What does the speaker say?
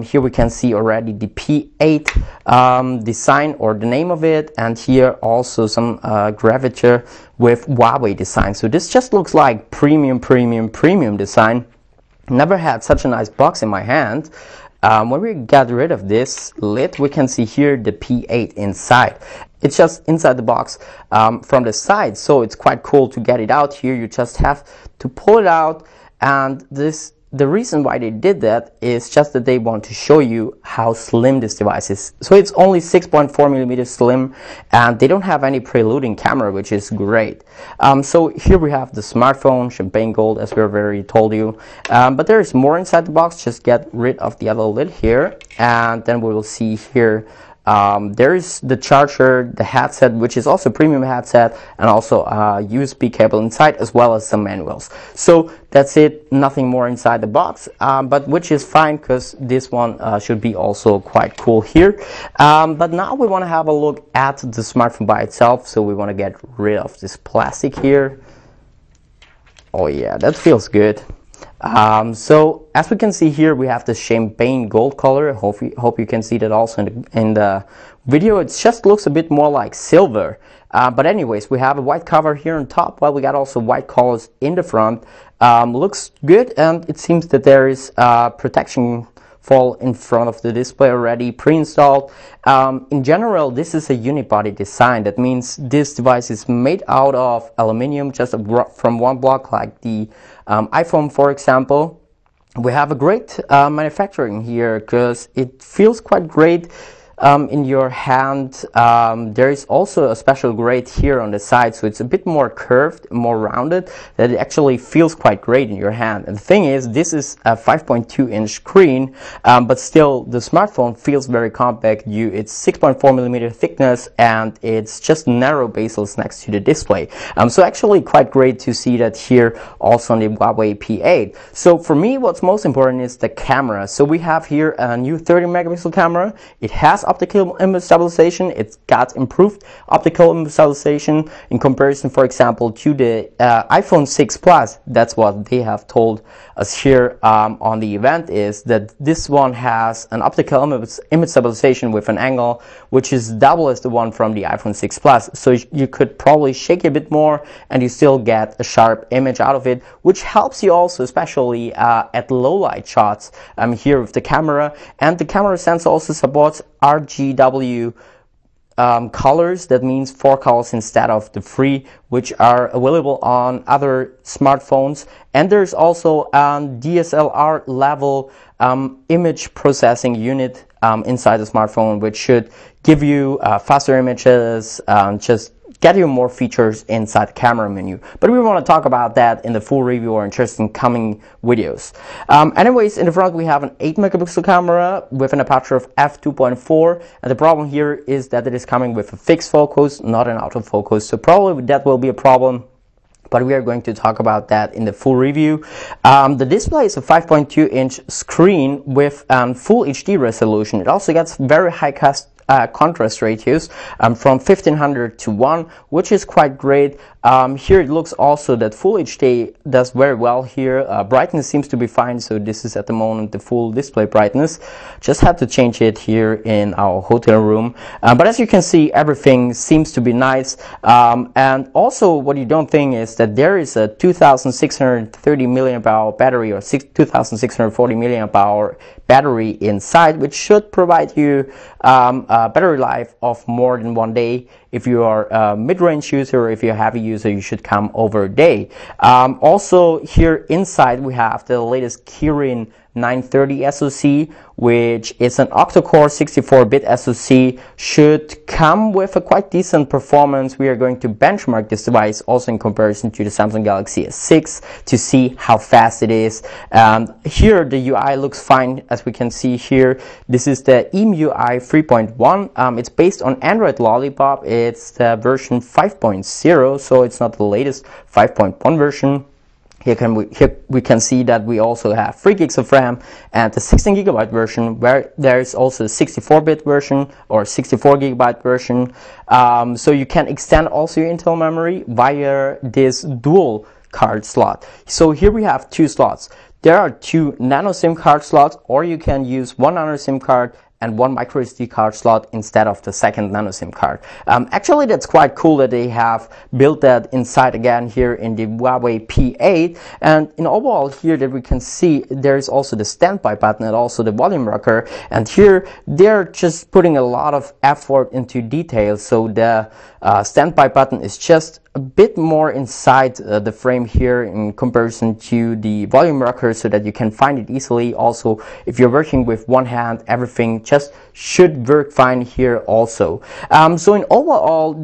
Here we can see already the P8 design, or the name of it, and here also some gravature with Huawei design. So this just looks like premium design. Never had such a nice box in my hand. When we get rid of this lid, we can see here the P8 inside. It's just inside the box from the side, so it's quite cool to get it out here. You just have to pull it out, and the reason why they did that is just that they want to show you how slim this device is. So it's only 6.4mm slim, and they don't have any preluding camera, which is great. So here we have the smartphone, champagne gold, as we already told you. But there is more inside the box. Just get rid of the other lid here, and then we will see here there is the charger, the headset, which is also a premium headset, and also a USB cable inside, as well as some manuals. So that's it, nothing more inside the box, but which is fine, because this one should be also quite cool here. But now we want to have a look at the smartphone by itself. So we want to get rid of this plastic here. Oh yeah, that feels good. So as we can see here, we have the champagne gold color. Hope you can see that also in the video. It just looks a bit more like silver. But anyways, we have a white cover here on top, while we got also white colors in the front. Looks good, and it seems that there is protection foil in front of the display already pre-installed. In general, this is a unibody design. That means this device is made out of aluminum, just from one block, like the iPhone, for example. We have a great manufacturing here, because it feels quite great in your hand. There is also a special grade here on the side, so it's a bit more curved, more rounded, that it actually feels quite great in your hand. And the thing is, this is a 5.2-inch screen, but still the smartphone feels very compact. It's 6.4mm thickness, and it's just narrow bezels next to the display. So actually quite great to see that here also on the Huawei P8. So for me, what's most important is the camera. So we have here a new 30-megapixel camera. It has optical image stabilization. It's got improved optical image stabilization in comparison, for example, to the iPhone 6 Plus. That's what they have told us here on the event, is that this one has an optical image stabilization with an angle which is double as the one from the iPhone 6 Plus. So you could probably shake it a bit more, and you still get a sharp image out of it, which helps you also, especially at low light shots here with the camera. And the camera sensor also supports RGW colors. That means 4 colors instead of the 3, which are available on other smartphones. And there's also a DSLR level image processing unit inside the smartphone, which should give you faster images, just get you more features inside the camera menu. But we want to talk about that in the full review, or just in coming videos. Anyways, in the front we have an 8-megapixel camera with an aperture of f2.4, and the problem here is that it is coming with a fixed focus, not an autofocus. So probably that will be a problem, but we are going to talk about that in the full review. The display is a 5.2-inch screen with full HD resolution. It also gets very high contrast ratios from 1500 to 1, which is quite great. Here it looks also that Full HD does very well here. Brightness seems to be fine, so this is at the moment the full display brightness. Just had to change it here in our hotel room. But as you can see, everything seems to be nice. And also what you don't think is that there is a 2630 milliamp hour battery, or 2640 milliamp hour battery inside, which should provide you a battery life of more than 1 day. If you are a mid-range user, or if you're a heavy user, you should come over a day. Also here inside we have the latest Kirin 930 SoC, which is an octa-core 64-bit SoC, should come with a quite decent performance. We are going to benchmark this device also in comparison to the Samsung Galaxy S6 to see how fast it is. Here the UI looks fine, as we can see here. This is the EMUI 3.1. It's based on Android Lollipop. It's the version 5.0, so it's not the latest 5.1 version. Here we can see that we also have 3 gigs of RAM and the 16GB version, where there is also a 64-bit version or 64GB version. So you can extend also your internal memory via this dual card slot. So here we have 2 slots. there are 2 nano SIM card slots, or you can use 1 nano SIM card and 1 micro SD card slot instead of the second nano SIM card. Actually, that's quite cool that they have built that inside again here in the Huawei P8. And in overall here that we can see there is also the standby button and also the volume rocker. And here they're just putting a lot of effort into detail. So the standby button is just a bit more inside the frame here in comparison to the volume rocker, so that you can find it easily. Also, if you're working with one hand, everything just should work fine here also. So in overall,